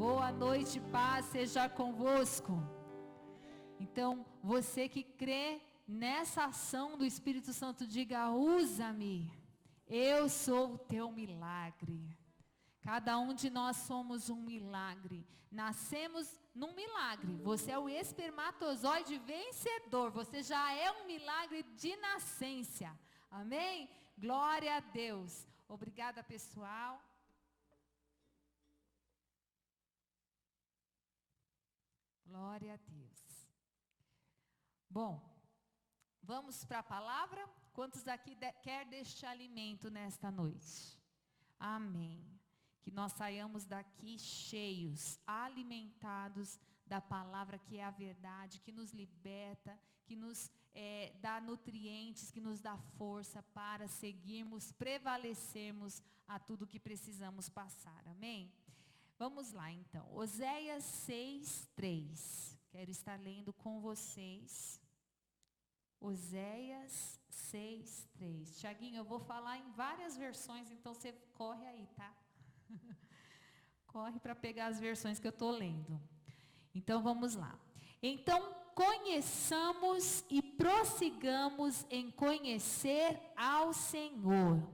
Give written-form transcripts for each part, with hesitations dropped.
Boa noite, paz seja convosco. Então, você que crê nessa ação do Espírito Santo, diga: usa-me, eu sou o teu milagre. Cada um de nós somos um milagre, nascemos num milagre. Você é o espermatozoide vencedor, você já é um milagre de nascença, amém? Glória a Deus. Obrigada, pessoal. Glória a Deus. Bom, vamos para a palavra? Quantos aqui quer deste alimento nesta noite? Amém. Que nós saiamos daqui cheios, alimentados da palavra que é a verdade, que nos liberta, que nos dá nutrientes, que nos dá força para seguirmos, prevalecermos a tudo que precisamos passar. Amém? Vamos lá então, Oséias 6:3, quero estar lendo com vocês, Oséias 6:3, Tiaguinho, eu vou falar em várias versões, então você corre aí, tá? Corre para pegar as versões que eu estou lendo. Então vamos lá. Então conheçamos e prossigamos em conhecer ao Senhor.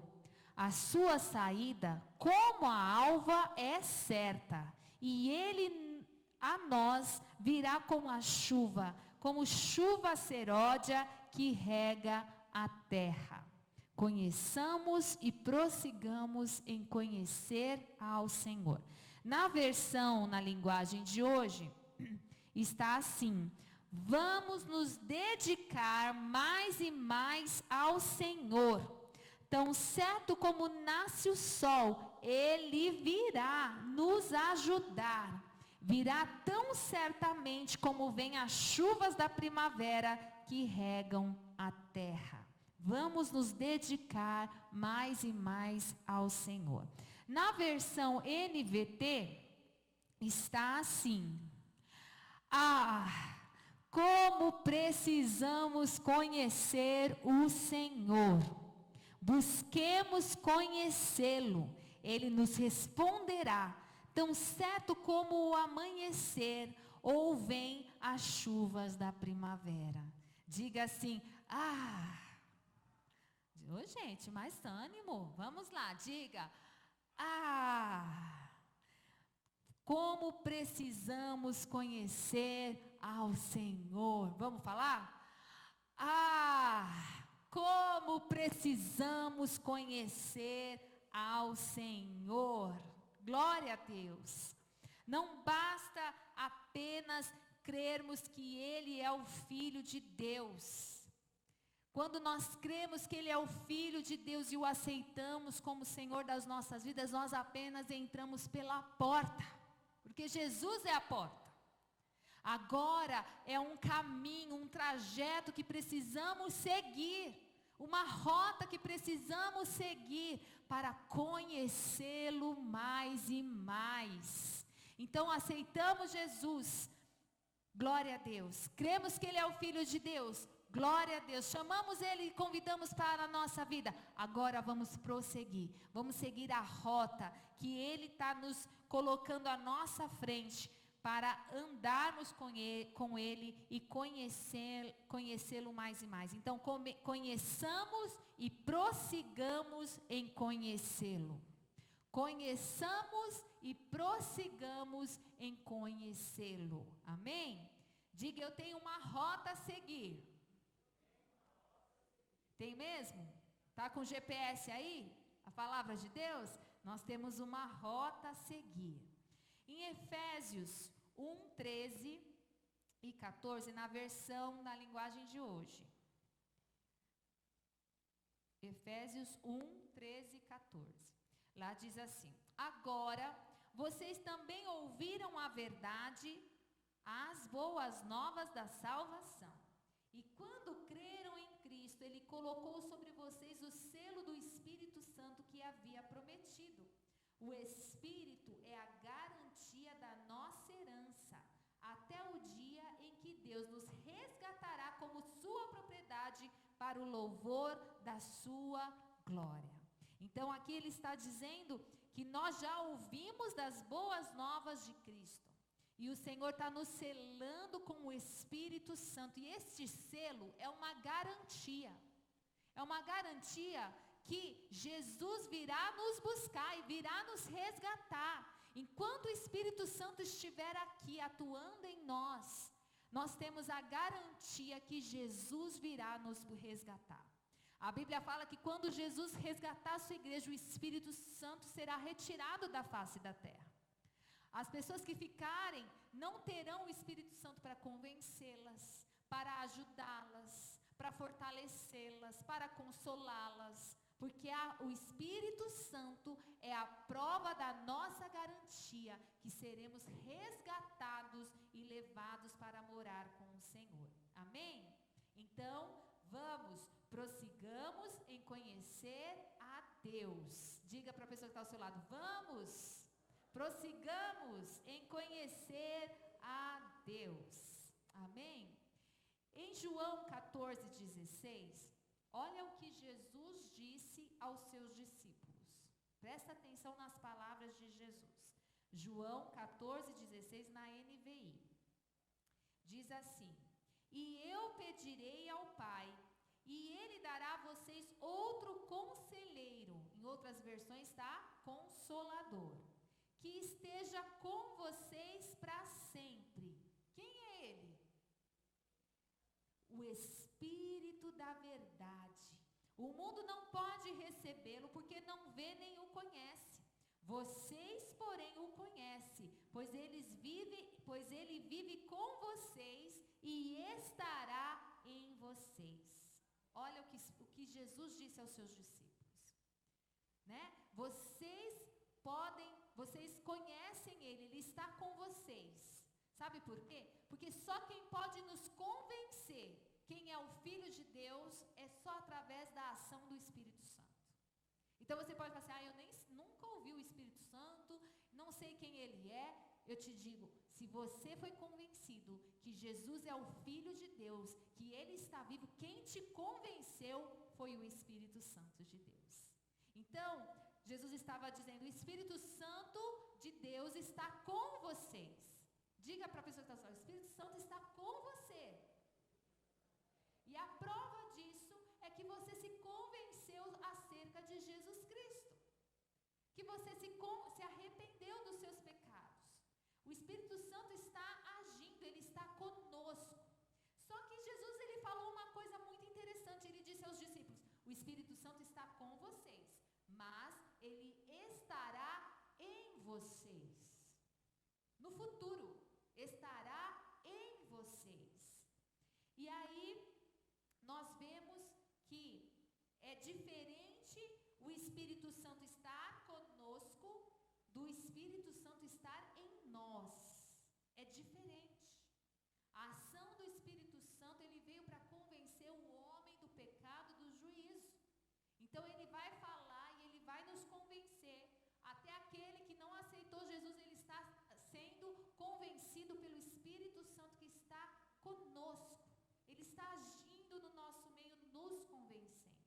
A sua saída, como a alva, é certa, e ele a nós virá como chuva seródia que rega a terra. Conheçamos e prossigamos em conhecer ao Senhor. Na versão, na linguagem de hoje, está assim: vamos nos dedicar mais e mais ao Senhor. Tão certo como nasce o sol, ele virá nos ajudar. Virá tão certamente como vêm as chuvas da primavera que regam a terra. Vamos nos dedicar mais e mais ao Senhor. Na versão NVT está assim: como precisamos conhecer o Senhor. Busquemos conhecê-lo, ele nos responderá, tão certo como o amanhecer, ou vem as chuvas da primavera. Diga assim: gente, mais ânimo, vamos lá, diga: como precisamos conhecer ao Senhor. Vamos falar? Como precisamos conhecer ao Senhor. Glória a Deus. Não basta apenas crermos que Ele é o Filho de Deus. Quando nós cremos que Ele é o Filho de Deus e o aceitamos como Senhor das nossas vidas, nós apenas entramos pela porta, porque Jesus é a porta. Agora é um caminho, um trajeto que precisamos seguir, uma rota que precisamos seguir para conhecê-lo mais e mais. Então aceitamos Jesus, glória a Deus. Cremos que Ele é o Filho de Deus, glória a Deus. Chamamos Ele e convidamos para a nossa vida. Agora vamos prosseguir, vamos seguir a rota que Ele está nos colocando à nossa frente, para andarmos com Ele e conhecê-lo mais e mais. Então, conheçamos e prossigamos em conhecê-lo. Conheçamos e prossigamos em conhecê-lo. Amém? Diga: eu tenho uma rota a seguir. Tem mesmo? Está com GPS aí? A palavra de Deus? Nós temos uma rota a seguir. Em Efésios 1:13 e 14, na versão, na linguagem de hoje. Efésios 1:13 e 14. Lá diz assim: agora, vocês também ouviram a verdade, as boas novas da salvação. E quando creram em Cristo, Ele colocou sobre vocês o selo do Espírito Santo que havia prometido. O Espírito é a garantia da nossa herança, até o dia em que Deus nos resgatará como sua propriedade para o louvor da sua glória. Então aqui ele está dizendo que nós já ouvimos das boas novas de Cristo. E o Senhor está nos selando com o Espírito Santo. E este selo é uma garantia. É uma garantia que Jesus virá nos buscar e virá nos resgatar. Enquanto o Espírito Santo estiver aqui atuando em nós, nós temos a garantia que Jesus virá nos resgatar. A Bíblia fala que quando Jesus resgatar a sua igreja, o Espírito Santo será retirado da face da terra. As pessoas que ficarem não terão o Espírito Santo para convencê-las, para ajudá-las, para fortalecê-las, para consolá-las, porque o Espírito Santo é a prova da nossa garantia que seremos resgatados e levados para morar com o Senhor. Amém? Então, prossigamos em conhecer a Deus. Diga para a pessoa que está ao seu lado, prossigamos em conhecer a Deus. Amém? Em João 14,16, olha o que Jesus disse aos seus discípulos. Presta atenção nas palavras de Jesus. João 14,16 na NVI. Diz assim: e eu pedirei ao Pai, e Ele dará a vocês outro conselheiro. Em outras versões está Consolador, que esteja com vocês para sempre. Quem é Ele? O Espírito da verdade. O mundo não pode recebê-lo porque não vê nem o conhece. Vocês, porém, o conhecem, pois ele vive com vocês e estará em vocês. Olha o que Jesus disse aos seus discípulos, né? Vocês conhecem ele está com vocês. Sabe por quê? Porque só quem pode nos convencer quem é o Filho de Deus é só através da ação do Espírito Santo. Então você pode falar assim, eu nunca ouvi o Espírito Santo, não sei quem ele é. Eu te digo, se você foi convencido que Jesus é o Filho de Deus, que Ele está vivo, quem te convenceu foi o Espírito Santo de Deus. Então, Jesus estava dizendo, o Espírito Santo de Deus está com vocês. Diga para a pessoa que está falando, o Espírito Santo está com você. E a prova disso é que você se convenceu acerca de Jesus Cristo. Que você se arrependeu dos seus pecados. O Espírito Santo está agindo, Ele está conosco. Só que Jesus, Ele falou uma coisa muito interessante. Ele disse aos discípulos, o Espírito Santo está com vocês, mas Ele estará em vocês. No futuro, estará em vocês. E aí, nós vemos que é diferente o Espírito Santo estar conosco do Espírito Santo estar em nós. É diferente. A ação do Espírito Santo, ele veio para convencer o homem do pecado, do juízo. Então ele vai falar e ele vai nos convencer. Até aquele que não aceitou Jesus, ele está sendo convencido pelo Espírito Santo que está conosco. Ele está agindo no nosso meio, nos convencendo.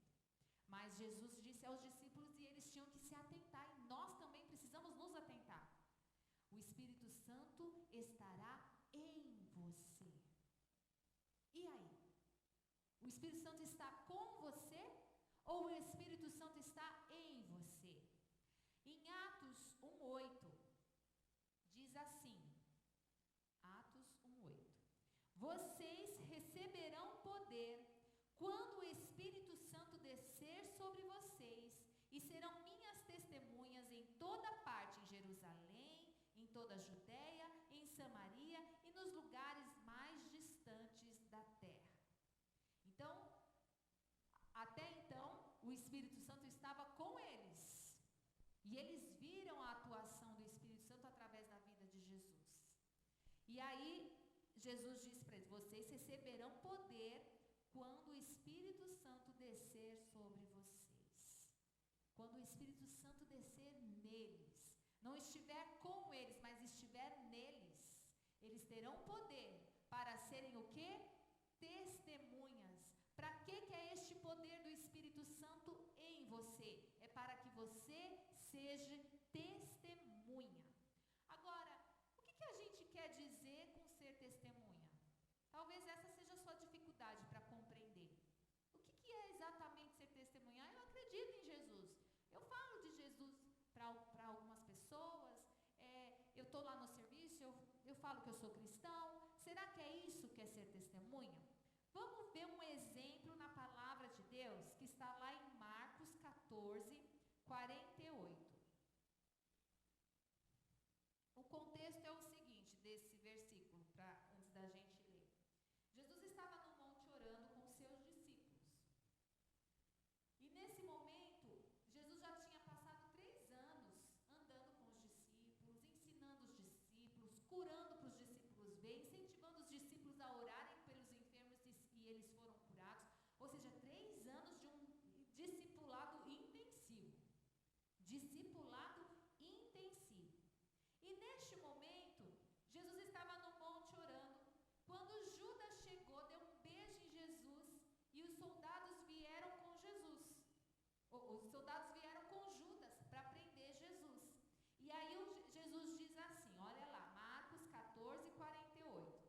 Mas Jesus disse aos discípulos e eles tinham que se atentar, e nós também precisamos nos atentar. O Espírito Santo estará em você. E aí? O Espírito Santo está com você ou o Espírito Santo está em você? Em Atos 1:8 diz assim, Atos 1:8, vocês receberão poder quando o Espírito Santo descer sobre vocês e serão minhas testemunhas em toda parte, em Jerusalém, em toda a Judéia, em Samaria e nos lugares mais distantes da terra. Então, até então, o Espírito Santo estava com eles. E eles viram a atuação do Espírito Santo através da vida de Jesus. E aí, Jesus disse para eles, vocês receberão poder quando o Espírito Santo descer sobre vocês. Quando o Espírito Santo descer neles. Não estiver com eles, mas estiver neles. Eles terão poder para serem o quê? Testemunhas. Para que é este poder do Espírito Santo em você? É para que você seja testemunha talvez essa seja a sua dificuldade para compreender. O que é exatamente ser testemunhar? Eu acredito em Jesus. Eu falo de Jesus para algumas pessoas. Eu estou lá no serviço, eu falo que eu sou cristão. Será que é isso que é ser testemunha? Vamos ver um exemplo na palavra de Deus que está lá em Marcos 14, 48. O contexto é o seguinte desse versículo, antes da gente ler. Jesus estava no monte orando com seus discípulos. E nesse momento, Jesus já tinha passado 3 anos andando com os discípulos, ensinando os discípulos, curando para os discípulos verem, incentivando os discípulos a orarem pelos enfermos e eles foram curados. Ou seja, 3 anos de um discipulado intensivo. Discipulado intensivo. E neste momento, Jesus estava no monte orando. Quando Judas chegou, deu um beijo em Jesus e os soldados vieram com Jesus. Os soldados vieram com Judas para prender Jesus. E aí Jesus diz assim, olha lá, Marcos 14, 48.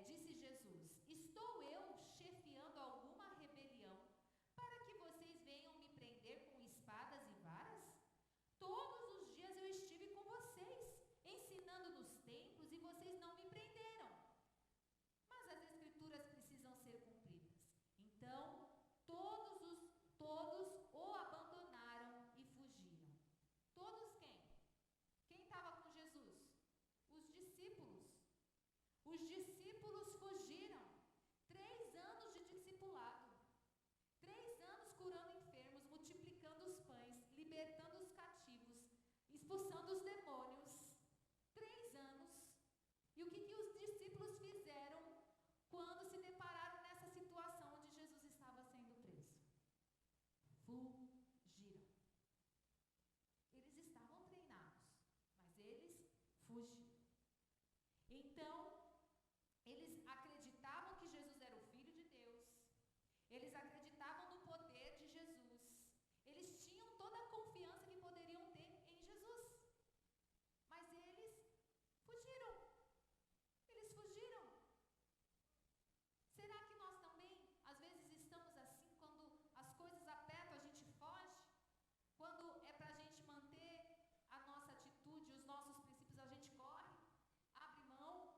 Disse Jesus, estou eu chefiando alguma rebelião para que vocês venham me prender com espadas e varas? Todos os dias eu estive com vocês, ensinando nos templos e vocês não me prenderam. Mas as escrituras precisam ser cumpridas. Então, todos o abandonaram e fugiram. Todos quem? Quem estava com Jesus? Os discípulos. Os discípulos fugiram. 3 anos de discipulado. 3 anos curando enfermos, multiplicando os pães, libertando os cativos, expulsando os demônios. 3 anos. E o que os discípulos fizeram quando se depararam nessa situação onde Jesus estava sendo preso? Fugiram. Eles estavam treinados, mas eles fugiram. Então, eles acreditavam que Jesus era o Filho de Deus. Eles acreditavam no poder de Jesus. Eles tinham toda a confiança que poderiam ter em Jesus. Mas eles fugiram. Eles fugiram. Será que nós também, às vezes, estamos assim, quando as coisas apertam, a gente foge? Quando é para a gente manter a nossa atitude, os nossos princípios, a gente corre, abre mão,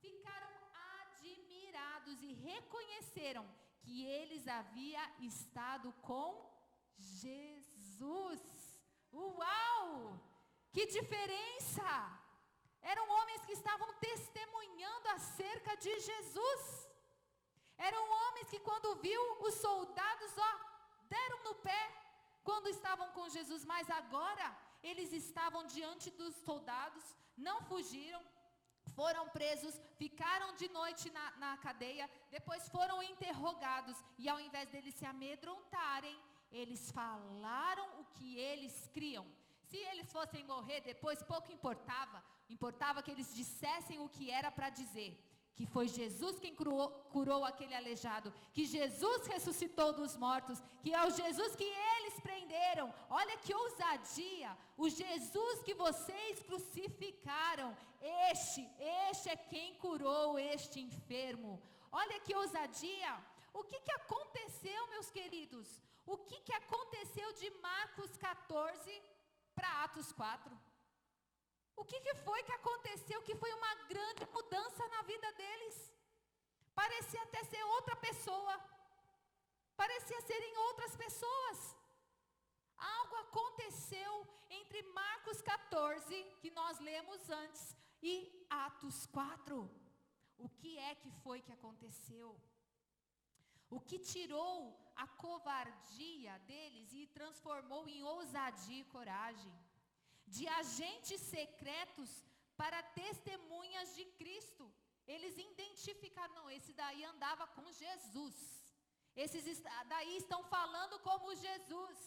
ficaram admirados e reconheceram que eles haviam estado com Jesus. Uau! Que diferença! Eram homens que estavam testemunhando acerca de Jesus. Eram homens que, quando viu os soldados, deram no pé quando estavam com Jesus. Mas agora eles estavam diante dos soldados, não fugiram, foram presos, ficaram de noite na cadeia, depois foram interrogados. E ao invés deles se amedrontarem, eles falaram o que eles criam. Se eles fossem morrer depois, pouco importava. Importava que eles dissessem o que era para dizer. Que foi Jesus quem curou aquele aleijado. Que Jesus ressuscitou dos mortos. Que é o Jesus que eles prenderam. Olha que ousadia. O Jesus que vocês crucificaram. Este é quem curou este enfermo. Olha que ousadia. O que aconteceu, meus queridos? O que aconteceu de Marcos 14 para Atos 4? O que foi que aconteceu que foi uma grande mudança na vida deles? Parecia até ser outra pessoa. Parecia serem outras pessoas. Algo aconteceu entre Marcos 14, que nós lemos antes, e Atos 4. O que é que foi que aconteceu? O que tirou a covardia deles e transformou em ousadia e coragem? De agentes secretos para testemunhas de Cristo. Eles identificaram, não, esse daí andava com Jesus. Esses daí estão falando como Jesus.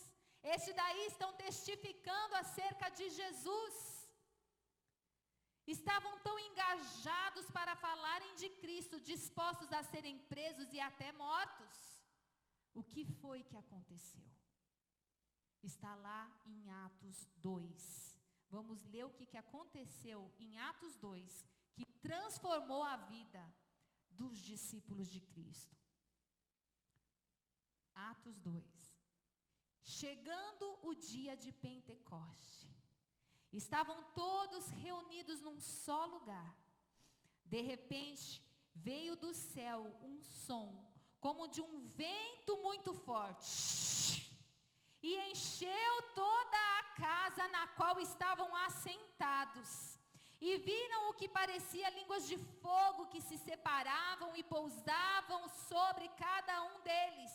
Esses daí estão testificando acerca de Jesus. Estavam tão engajados para falarem de Cristo, dispostos a serem presos e até mortos. O que foi que aconteceu? Está lá em Atos 2. Vamos ler o que aconteceu em Atos 2, que transformou a vida dos discípulos de Cristo. Atos 2. Chegando o dia de Pentecoste, estavam todos reunidos num só lugar. De repente, veio do céu um som, como de um vento muito forte, e encheu toda a casa na qual estavam assentados. E viram o que parecia línguas de fogo que se separavam e pousavam sobre cada um deles.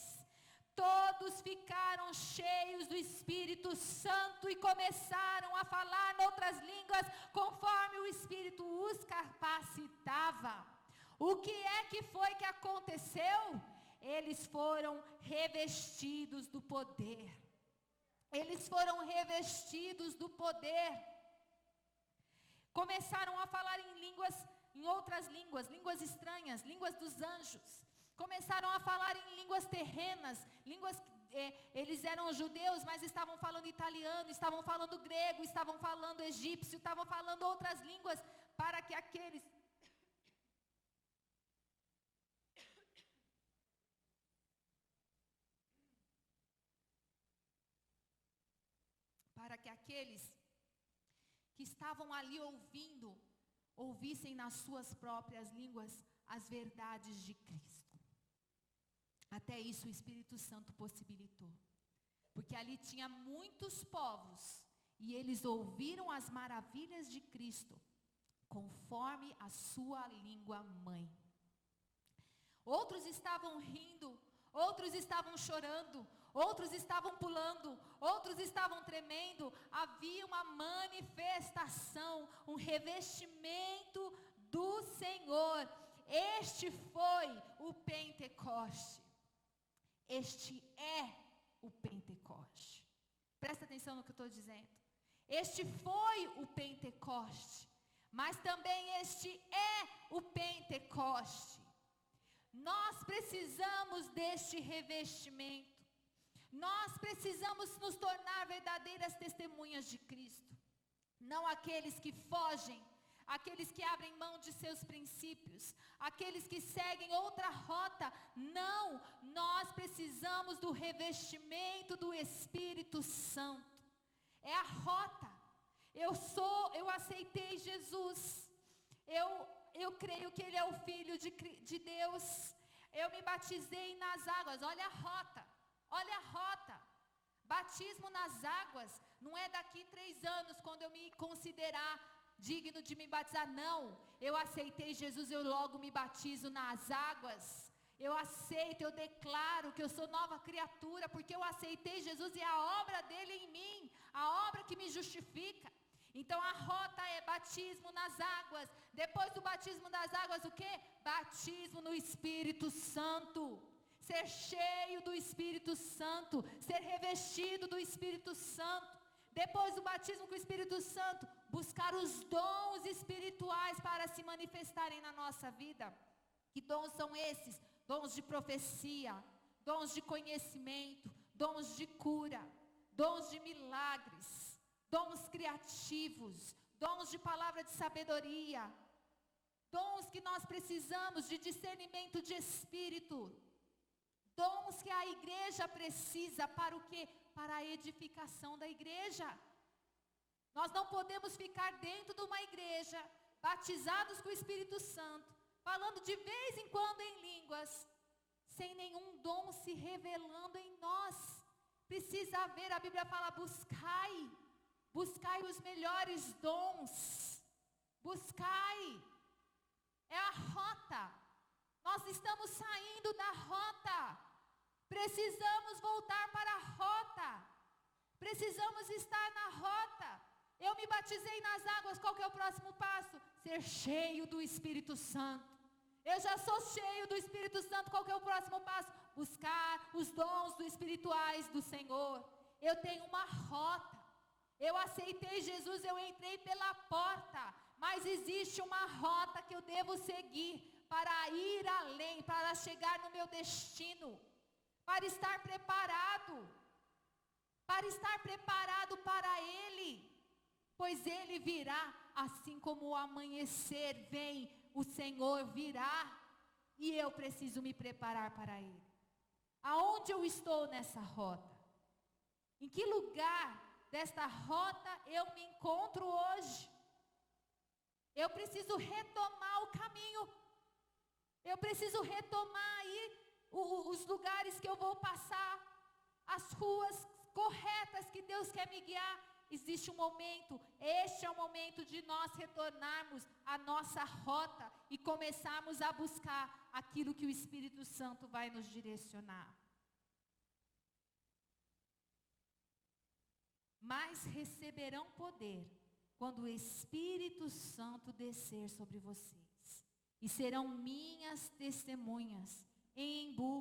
Todos ficaram cheios do Espírito Santo e começaram a falar noutras línguas, conforme o Espírito os capacitava. O que é que foi que aconteceu? Eles foram revestidos do poder. Eles foram revestidos do poder. Começaram a falar em outras línguas, línguas estranhas, línguas dos anjos. Começaram a falar em línguas terrenas, eles eram judeus, mas estavam falando italiano, estavam falando grego, estavam falando egípcio, estavam falando outras línguas, para que aqueles que estavam ali ouvindo, ouvissem nas suas próprias línguas as verdades de Cristo. Até isso o Espírito Santo possibilitou. Porque ali tinha muitos povos, e eles ouviram as maravilhas de Cristo, conforme a sua língua mãe. Outros estavam rindo, outros estavam chorando, outros estavam pulando, outros estavam tremendo. Havia uma manifestação, um revestimento do Senhor. Este foi o Pentecoste. Este é o Pentecoste. Presta atenção no que eu estou dizendo. Este foi o Pentecoste, mas também este é o Pentecoste. Nós precisamos deste revestimento. Nós precisamos nos tornar verdadeiras testemunhas de Cristo. Não aqueles que fogem, aqueles que abrem mão de seus princípios, aqueles que seguem outra rota. Não, nós precisamos do revestimento do Espírito Santo. É a rota. Eu aceitei Jesus. eu creio que Ele é o Filho de Deus. Eu me batizei nas águas, olha a rota, olha a rota. Batismo nas águas, não é daqui 3 anos, quando eu me considerar digno de me batizar, não. Eu aceitei Jesus, eu logo me batizo nas águas. Eu aceito, eu declaro que eu sou nova criatura, porque eu aceitei Jesus e a obra dele em mim, a obra que me justifica. Então a rota é batismo nas águas. Depois do batismo das águas, o quê? Batismo no Espírito Santo. Ser cheio do Espírito Santo, ser revestido do Espírito Santo. Depois do batismo com o Espírito Santo, buscar os dons espirituais para se manifestarem na nossa vida. Que dons são esses? Dons de profecia, dons de conhecimento, dons de cura, dons de milagres, dons criativos, dons de palavra de sabedoria, dons que nós precisamos de discernimento de espírito, dons que a igreja precisa para o quê? Para a edificação da igreja. Nós não podemos ficar dentro de uma igreja, batizados com o Espírito Santo, falando de vez em quando em línguas, sem nenhum dom se revelando em nós. Precisa haver, a Bíblia fala, buscai os melhores dons, buscai, é a rota, nós estamos saindo da rota, precisamos voltar para a rota, precisamos estar na rota. Eu me batizei nas águas, qual que é o próximo passo? Ser cheio do Espírito Santo. Eu já sou cheio do Espírito Santo, qual que é o próximo passo? Buscar os dons espirituais do Senhor. Eu tenho uma rota. Eu aceitei Jesus, eu entrei pela porta, mas existe uma rota que eu devo seguir para ir além, para chegar no meu destino, para estar preparado para Ele, pois Ele virá, assim como o amanhecer vem, o Senhor virá, e eu preciso me preparar para Ele. Aonde eu estou nessa rota? Em que lugar desta rota eu me encontro hoje? Eu preciso retomar o caminho. Eu preciso retomar aí os lugares que eu vou passar, as ruas corretas que Deus quer me guiar. Existe um momento, este é o momento de nós retornarmos à nossa rota e começarmos a buscar aquilo que o Espírito Santo vai nos direcionar. Mas receberão poder quando o Espírito Santo descer sobre vocês, e serão minhas testemunhas em Embu,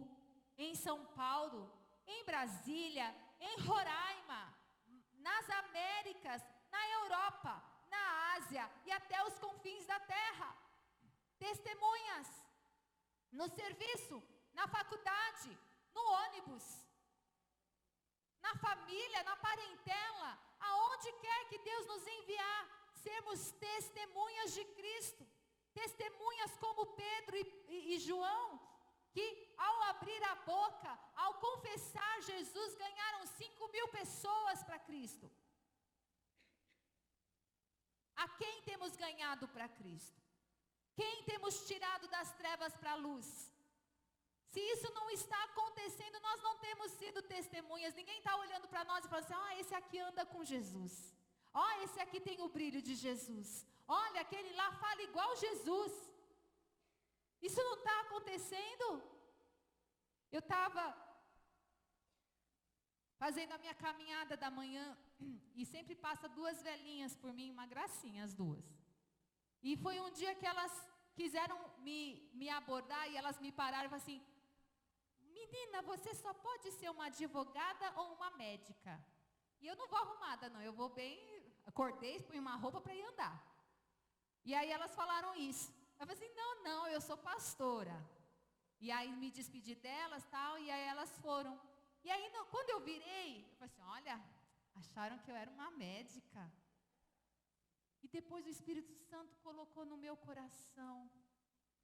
em São Paulo, em Brasília, em Roraima, nas Américas, na Europa, na Ásia e até os confins da terra. Testemunhas no serviço, na faculdade, no ônibus, na família, na parentela, aonde quer que Deus nos enviar, sermos testemunhas de Cristo, testemunhas como Pedro e João, que ao abrir a boca, ao confessar Jesus, ganharam 5.000 pessoas para Cristo. A quem temos ganhado para Cristo? Quem temos tirado das trevas para a luz? Se isso não está acontecendo, nós não temos sido testemunhas. Ninguém está olhando para nós e falando assim, esse aqui anda com Jesus. Esse aqui tem o brilho de Jesus. Olha, aquele lá fala igual Jesus. Isso não está acontecendo? Eu estava fazendo a minha caminhada da manhã e sempre passa 2 velhinhas por mim, uma gracinha as 2. E foi um dia que elas quiseram me abordar e elas me pararam e falaram assim, menina, você só pode ser uma advogada ou uma médica? E eu não vou arrumada não, eu vou bem, acordei, põe uma roupa para ir andar. E aí elas falaram isso. Eu falei assim, não, eu sou pastora. E aí me despedi delas, tal, e aí elas foram. E aí quando eu virei, eu falei assim, olha, acharam que eu era uma médica. E depois o Espírito Santo colocou no meu coração,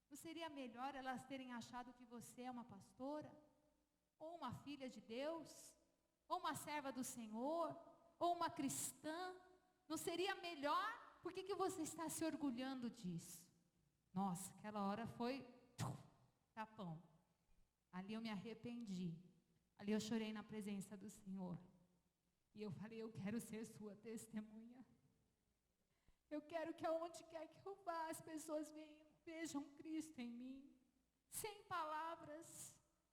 não seria melhor elas terem achado que você é uma pastora? Ou uma filha de Deus? Ou uma serva do Senhor? Ou uma cristã? Não seria melhor? Por que você está se orgulhando disso? Nossa, aquela hora foi tapão. Ali eu me arrependi. Ali eu chorei na presença do Senhor. E eu falei, eu quero ser sua testemunha. Eu quero que aonde quer que eu vá, as pessoas vejam Cristo em mim. Sem palavras.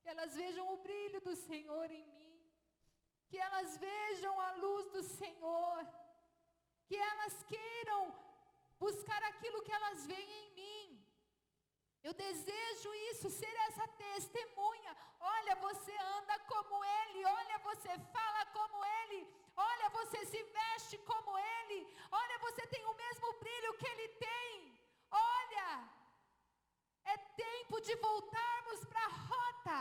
Que elas vejam o brilho do Senhor em mim. Que elas vejam a luz do Senhor. Que elas queiram buscar aquilo que elas veem em mim. Eu desejo isso, ser essa testemunha. Olha, você anda como Ele. Olha, você fala como Ele. Olha, você se veste como Ele. Olha, você tem o mesmo brilho que Ele tem. Olha, é tempo de voltarmos para a rota.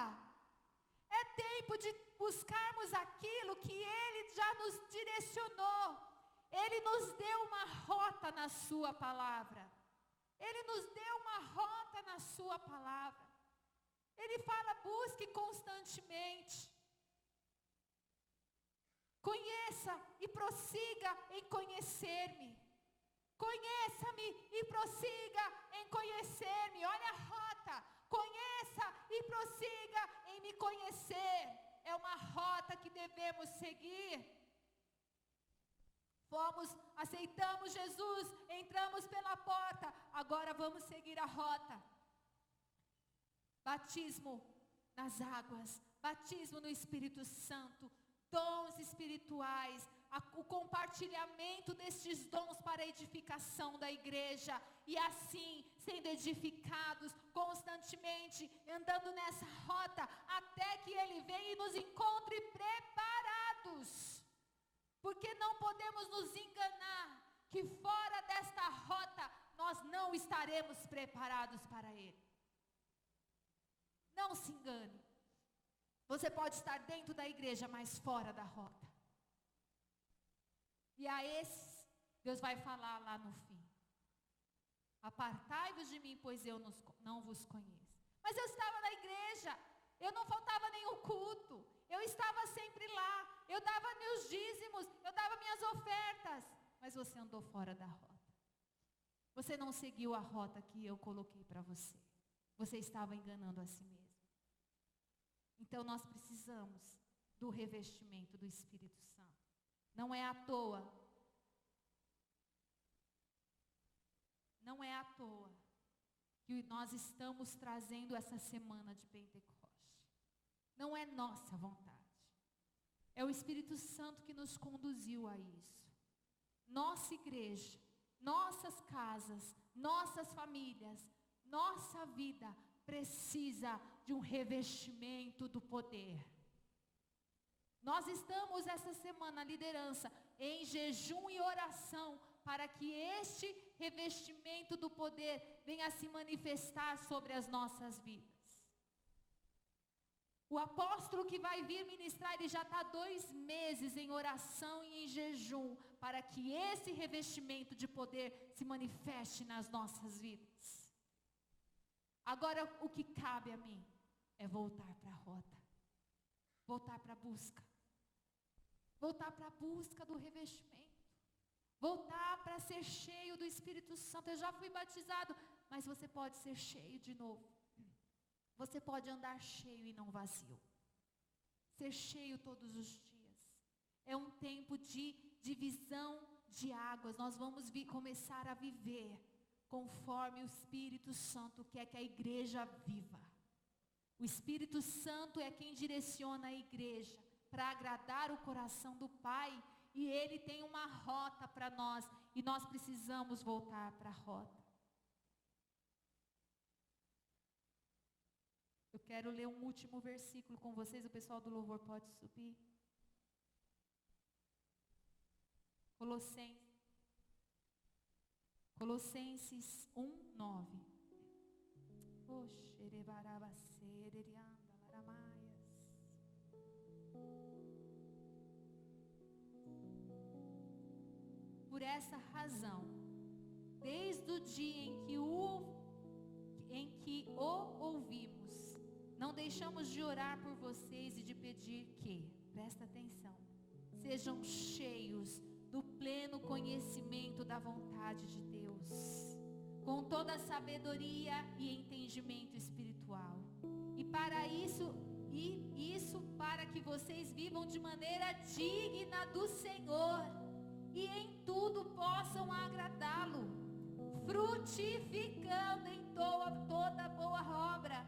É tempo de buscarmos aquilo que Ele já nos direcionou. Ele nos deu uma rota na sua palavra. Ele nos deu uma rota na sua palavra. Ele fala, busque constantemente. Conheça e prossiga em conhecer-me. Conheça-me e prossiga em conhecer-me. Olha a rota. Conheça e prossiga em me conhecer. É uma rota que devemos seguir. Aceitamos Jesus, entramos pela porta, agora vamos seguir a rota. Batismo nas águas, batismo no Espírito Santo, dons espirituais, o compartilhamento destes dons para a edificação da igreja, e assim, sendo edificados constantemente, andando nessa rota, até que Ele venha e nos encontre preparados. Porque não podemos nos enganar que fora desta rota nós não estaremos preparados para Ele. Não se engane. Você pode estar dentro da igreja, mas fora da rota. E a esses, Deus vai falar lá no fim. Apartai-vos de mim, pois eu não vos conheço. Mas eu estava na igreja, eu não faltava nenhum culto. Eu estava sempre lá, eu dava meus dízimos, eu dava minhas ofertas. Mas você andou fora da rota. Você não seguiu a rota que eu coloquei para você. Você estava enganando a si mesmo. Então nós precisamos do revestimento do Espírito Santo. Não é à toa. Não é à toa que nós estamos trazendo essa semana de Pentecostes. Não é nossa vontade. É o Espírito Santo que nos conduziu a isso. Nossa igreja, nossas casas, nossas famílias, nossa vida precisa de um revestimento do poder. Nós estamos essa semana, liderança, em jejum e oração, para que este revestimento do poder venha se manifestar sobre as nossas vidas. O apóstolo que vai vir ministrar, ele já está 2 meses em oração e em jejum, para que esse revestimento de poder se manifeste nas nossas vidas. Agora, o que cabe a mim é voltar para a rota, voltar para a busca, voltar para a busca do revestimento, voltar para ser cheio do Espírito Santo. Eu já fui batizado, mas você pode ser cheio de novo. Você pode andar cheio e não vazio. Ser cheio todos os dias. É um tempo de divisão de águas. Nós vamos começar a viver conforme o Espírito Santo quer que a igreja viva. O Espírito Santo é quem direciona a igreja para agradar o coração do Pai. E Ele tem uma rota para nós. E nós precisamos voltar para a rota. Eu quero ler um último versículo com vocês. O pessoal do louvor pode subir. Colossenses 1:9. Por essa razão, desde o dia em que o ouvimos, não deixamos de orar por vocês e de pedir que, presta atenção, sejam cheios do pleno conhecimento da vontade de Deus. com toda a sabedoria e entendimento espiritual. E para isso para que vocês vivam de maneira digna do Senhor e em tudo possam agradá-lo, frutificando em toda boa obra,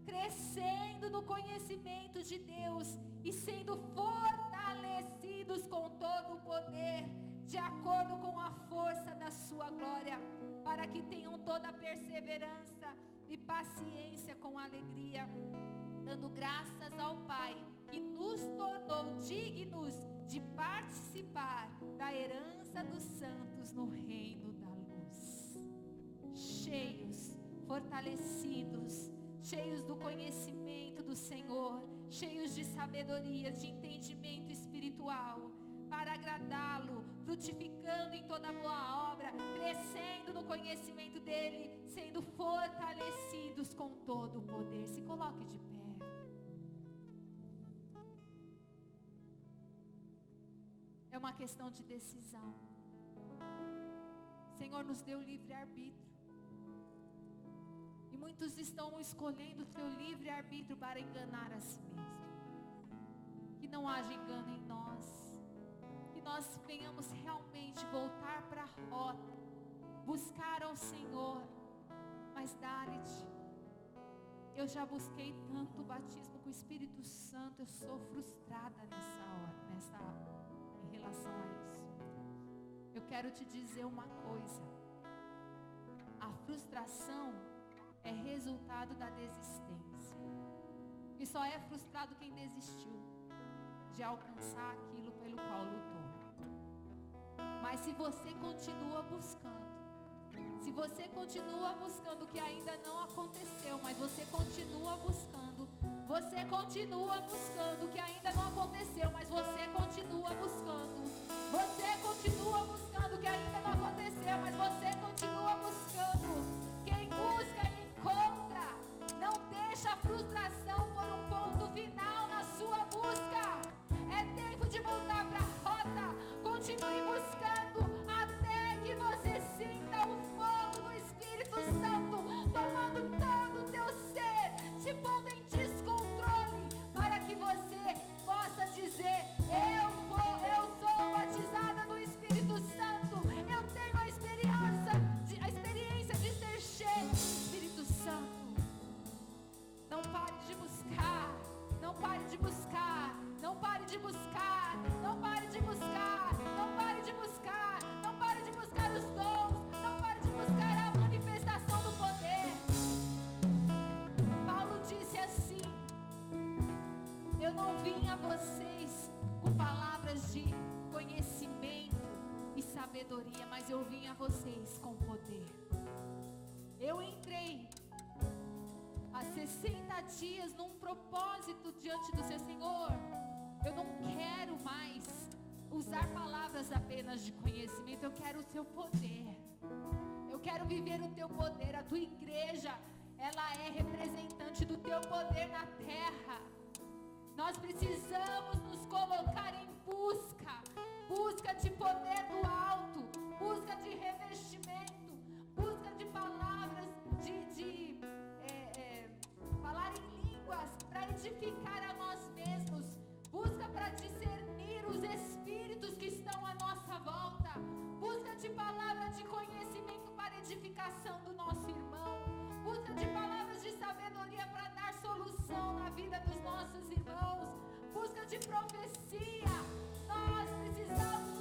crescendo no conhecimento de Deus e sendo fortalecidos com todo o poder, de acordo com a força da sua glória, para que tenham toda a perseverança e paciência com alegria, dando graças ao Pai, que nos tornou dignos de participar da herança dos santos no reino da luz. Cheios, fortalecidos, cheios do conhecimento do Senhor, cheios de sabedoria, de entendimento espiritual, para agradá-lo, frutificando em toda boa obra, crescendo no conhecimento dele, sendo fortalecidos com todo o poder. Se coloque de pé. É uma questão de decisão. O Senhor nos deu livre-arbítrio. E muitos estão escolhendo o seu livre-arbítrio para enganar a si mesmo. Que não haja engano em nós. Que nós venhamos realmente voltar para a rota, buscar ao Senhor. Mas Dalit, eu já busquei tanto o batismo com o Espírito Santo, eu sou frustrada em relação a isso. Eu quero te dizer uma coisa: a frustração é resultado da desistência. E só é frustrado quem desistiu de alcançar aquilo pelo qual lutou. Mas se você continua buscando, se você continua buscando o que ainda não aconteceu, mas você continua buscando, você continua buscando o que ainda não aconteceu, mas você continua buscando, você continua buscando o que ainda não aconteceu, mas você continua buscando. Quem busca encontra. Não deixa a frustração por um ponto final na sua busca. É tempo de voltar para a rota. Continue buscando até que você sinta o fogo do Espírito Santo tomando todo o teu ser, te pondo em descontrole, para que você possa dizer: eu sou batizada no Espírito Santo, eu tenho a experiência de ser cheio do Espírito Santo. Não pare de buscar, não pare de buscar, não pare de buscar, não pare de buscar, não pare de buscar, não pare de buscar os dons, não pare de buscar a manifestação do poder. Paulo disse assim: eu não vim a vocês com palavras de conhecimento e sabedoria, mas eu vim a vocês com poder. Eu entrei há 60 dias num propósito diante do seu Senhor. Eu não quero mais usar palavras apenas de conhecimento, eu quero o seu poder. Eu quero viver o teu poder. A tua igreja, ela é representante do teu poder na terra. Nós precisamos nos colocar em busca de poder do alto, busca de revestimento, busca de palavras, de falar em línguas para edificar a nós mesmos, busca para discernir os espíritos que estão à nossa volta, busca de palavra de conhecimento para edificação do nosso irmão, busca de palavras de sabedoria para dar solução na vida dos nossos irmãos, busca de profecia. Nós precisamos